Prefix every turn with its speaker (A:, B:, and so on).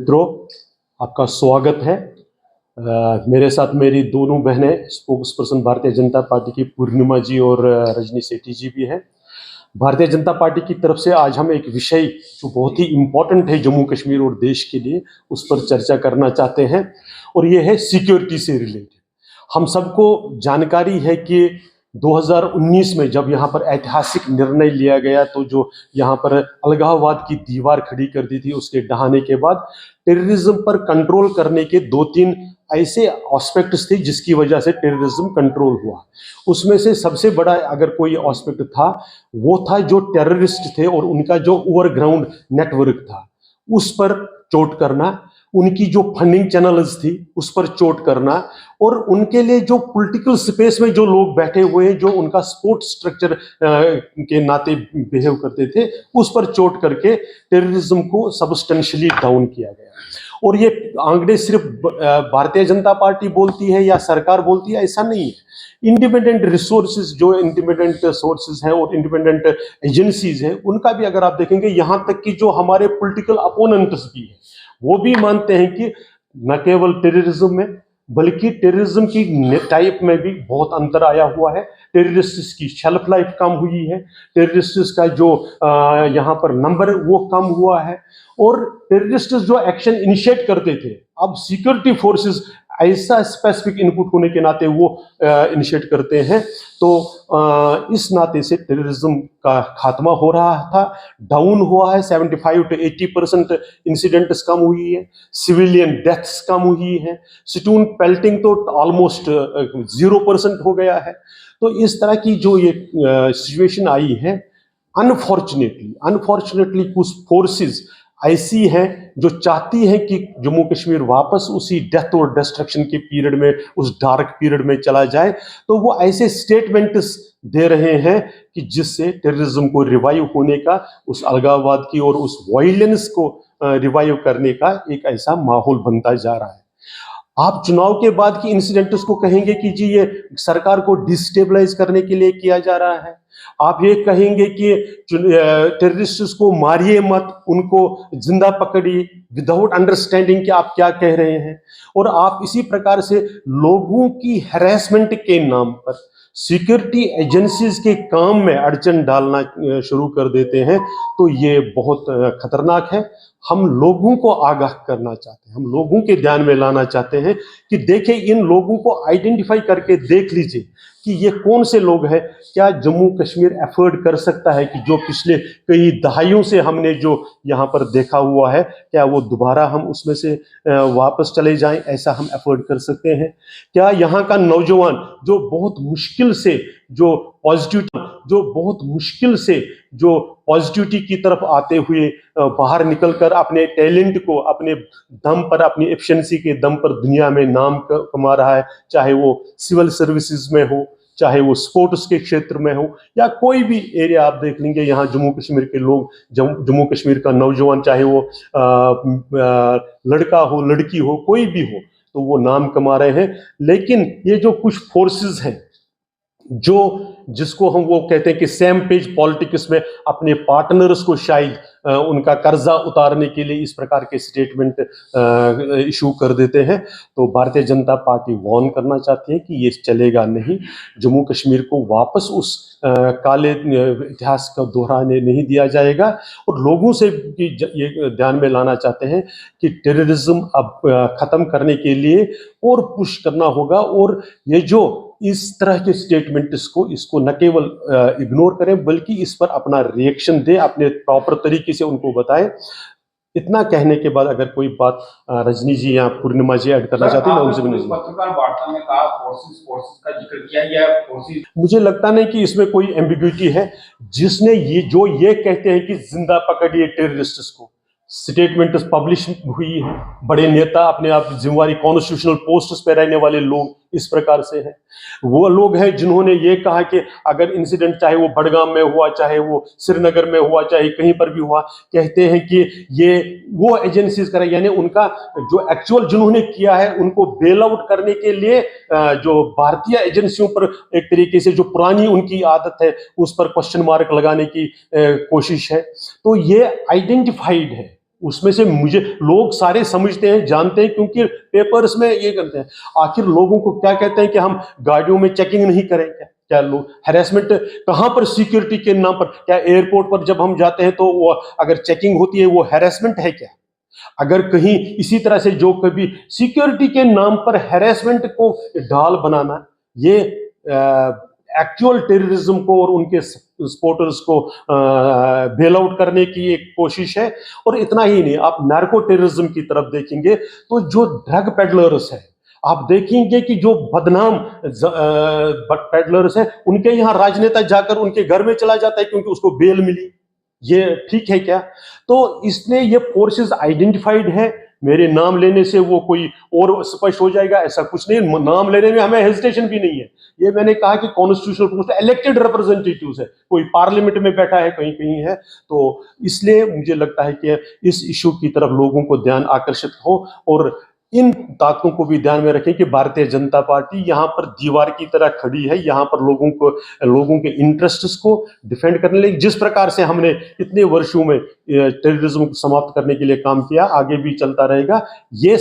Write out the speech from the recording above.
A: मित्रों, आपका स्वागत है। मेरे साथ मेरी दोनों बहनें spokes person Bharatiya Janata party की पूर्णिमा जी और रजनी सेठी जी भी हैं। भारतीय जनता पार्टी की तरफ से आज हम एक विषय जो बहुत ही इम्पोर्टेंट है जम्मू कश्मीर और देश के लिए, उस पर चर्चा करना चाहते हैं और ये है सिक्योरिटी से रिलेटेड। हम सबको जानकारी है कि 2019 में जब यहाँ पर ऐतिहासिक निर्णय लिया गया तो जो यहाँ पर अलगाववाद की दीवार खड़ी कर दी थी, उसके ढहाने के बाद टेररिज्म पर कंट्रोल करने के 2-3 ऐसे एस्पेक्ट्स थे जिसकी वजह से टेररिज्म कंट्रोल हुआ। उसमें से सबसे बड़ा अगर कोई एस्पेक्ट था, वो था जो टेररिस्ट थे और उनका जो ओवरग्राउंड नेटवर्क था उस पर चोट करना, उनकी जो फंडिंग चैनल्स थी उस पर चोट करना, और उनके लिए जो पॉलिटिकल स्पेस में जो लोग बैठे हुए हैं, जो उनका सपोर्ट स्ट्रक्चर के नाते बिहेव करते थे, उस पर चोट करके टेररिज्म को सब्सटेंशियली डाउन किया गया। और ये आंकड़े सिर्फ भारतीय जनता पार्टी बोलती है या सरकार बोलती है, ऐसा नहीं है। इंडिपेंडेंट रिसोर्सेज, जो इंडिपेंडेंट सोर्सेज हैं और इंडिपेंडेंट एजेंसीज हैं, उनका भी अगर आप देखेंगे, यहां तक कि जो हमारे पॉलिटिकल अपोनेंट्स भी हैं वो भी मानते हैं कि न केवल टेररिज्म में बल्कि टेररिज्म की टाइप में भी बहुत अंतर आया हुआ है। टेररिस्ट्स की शेल्फ लाइफ कम हुई है, टेररिस्ट्स का जो यहाँ पर नंबर वो कम हुआ है, और टेररिस्ट जो एक्शन इनिशिएट करते थे, अब सिक्योरिटी फोर्सेस ऐसा स्पेसिफिक इनपुट होने के नाते वो इनिशिएट करते हैं। तो इस नाते से टेररिज्म का खात्मा हो रहा था, डाउन हुआ है। 75 to 80% इंसिडेंट्स कम हुई है, सिविलियन डेथ्स कम हुई है, स्टोन पेल्टिंग तो ऑलमोस्ट 0% हो गया है। तो इस तरह की जो ये सिचुएशन आई है, अनफॉर्चुनेटली कुछ फोर्सेस ऐसी हैं जो चाहती हैं कि जम्मू कश्मीर वापस उसी डेथ और डिस्ट्रक्शन के पीरियड में, उस डार्क पीरियड में चला जाए। तो वो ऐसे स्टेटमेंट्स दे रहे हैं कि जिससे टेररिज्म को रिवाइव होने का, उस अलगाववाद की और उस वायलेंस को रिवाइव करने का एक ऐसा माहौल बनता जा रहा है। आप चुनाव के बाद की इंसिडेंट्स को कहेंगे कि जी ये सरकार को डिस्टेबलाइज करने के लिए किया जा रहा है। आप ये कहेंगे कि टेररिस्ट्स को मारिए मत, उनको जिंदा पकड़िए, विदाउट अंडरस्टैंडिंग कि आप क्या कह रहे हैं। और आप इसी प्रकार से लोगों की हैरेसमेंट के नाम पर सिक्योरिटी एजेंसीज के काम में अड़चन डालना शुरू कर देते हैं। तो ये बहुत खतरनाक है। हम लोगों को आगाह करना चाहते हैं, हम लोगों के ध्यान में लाना चाहते हैं कि देखें, इन लोगों को आइडेंटिफाई करके देख लीजिए कि ये कौन से लोग हैं। क्या जम्मू कश्मीर एफर्ड कर सकता है कि जो पिछले कई दहाइयों से हमने जो यहाँ पर देखा हुआ है, क्या वो दोबारा हम उसमें से वापस चले जाएं? ऐसा हम एफर्ड कर सकते हैं? क्या यहाँ का नौजवान जो बहुत मुश्किल से जो पॉजिटिविटी की तरफ आते हुए बाहर निकलकर अपने टैलेंट को, अपने दम पर, अपनी एफिशिएंसी के दम पर दुनिया में नाम कमा रहा है, चाहे वो सिविल सर्विसेज में हो, चाहे वो स्पोर्ट्स के क्षेत्र में हो, या कोई भी एरिया आप देख लेंगे, यहाँ जम्मू कश्मीर के लोग, जम्मू कश्मीर का नौजवान, चाहे वो लड़का हो, लड़की हो, कोई भी हो, तो वो नाम कमा रहे हैं। लेकिन ये जो कुछ फोर्सेस हैं जिसको हम वो कहते हैं कि सेम पेज पॉलिटिक्स में अपने पार्टनर्स को शायद उनका कर्जा उतारने के लिए इस प्रकार के स्टेटमेंट इशू कर देते हैं। तो भारतीय जनता पार्टी वार्न करना चाहती है कि ये चलेगा नहीं। जम्मू कश्मीर को वापस उस काले इतिहास का दोहराने नहीं दिया जाएगा। और लोगों से भी ये ध्यान में लाना चाहते हैं कि टेररिज्म अब खत्म करने के लिए और पुश करना होगा, और ये जो इस तरह के स्टेटमेंट्स को, इसको न केवल इग्नोर करें बल्कि इस पर अपना रिएक्शन दें, अपने प्रॉपर तरीके से उनको बताएं। इतना कहने के बाद अगर कोई बात रजनी जी या पूर्णिमा जी ऐड करना चाहती हैं, मैं उनसे भी नहीं।
B: पत्रकार वार्ता में कहा फोर्सेस का जिक्र किया, या फोर्सेस,
A: मुझे लगता नहीं कि इसमें कोई एम्बिग्युइटी है। जिसने ये कहते हैं कि जिंदा पकड़िए टेररिस्ट्स को, स्टेटमेंट पब्लिश हुई है, बड़े नेता, अपने आप जिम्मेवारी कॉन्स्टिट्यूशनल पोस्ट्स पे रहने वाले लोग इस प्रकार से हैं। वो लोग हैं जिन्होंने ये कहा कि अगर इंसिडेंट चाहे वो बड़गाम में हुआ, चाहे वो श्रीनगर में हुआ, चाहे कहीं पर भी हुआ, कहते हैं कि ये वो एजेंसीज करें, यानी उनका जो एक्चुअल जिन्होंने किया है उनको बेल आउट करने के लिए जो भारतीय एजेंसियों पर एक तरीके से जो पुरानी उनकी आदत है उस पर क्वेश्चन मार्क लगाने की कोशिश है। तो ये आइडेंटिफाइड है, उसमें से मुझे लोग सारे समझते हैं, जानते हैं, क्योंकि पेपर्स में ये करते हैं। आखिर लोगों को क्या कहते हैं कि हम गाड़ियों में चेकिंग नहीं करेंगे? क्या लोग हैरेसमेंट कहां पर? सिक्योरिटी के नाम पर। क्या एयरपोर्ट पर जब हम जाते हैं तो वो अगर चेकिंग होती है वो हैरेसमेंट है क्या? अगर कहीं इसी तरह से जो कभी सिक्योरिटी के नाम पर हैरेसमेंट को ढाल बनाना, ये एक्चुअल टेररिज्म को और उनके सपोर्टर्स को बेल आउट करने की एक कोशिश है। और इतना ही नहीं, आप नार्को टेररिज्म की तरफ देखेंगे तो जो ड्रग पेडलर्स है, आप देखेंगे कि जो बदनाम पेडलर्स है, उनके यहाँ राजनेता जाकर उनके घर में चला जाता है क्योंकि उसको बेल मिली। ये ठीक है क्या? तो इसलिए ये फोर्सेस आइडेंटिफाइड है। मेरे नाम लेने से वो कोई और स्पष्ट हो जाएगा, ऐसा कुछ नहीं। नाम लेने में हमें हेजिटेशन भी नहीं है। ये मैंने कहा कि कॉन्स्टिट्यूशनल पोस्ट, इलेक्टेड रिप्रेजेंटेटिव्स है, कोई पार्लियामेंट में बैठा है, कहीं कहीं है। तो इसलिए मुझे लगता है कि इस इशू की तरफ लोगों को ध्यान आकर्षित हो और इन ताकतों को भी ध्यान में रखें कि भारतीय जनता पार्टी यहाँ पर दीवार की तरह खड़ी है, यहाँ पर लोगों के इंटरेस्ट्स को डिफेंड करने लगी। जिस प्रकार से हमने इतने वर्षों में टेररिज्म को समाप्त करने के लिए काम किया, आगे भी चलता रहेगा। ये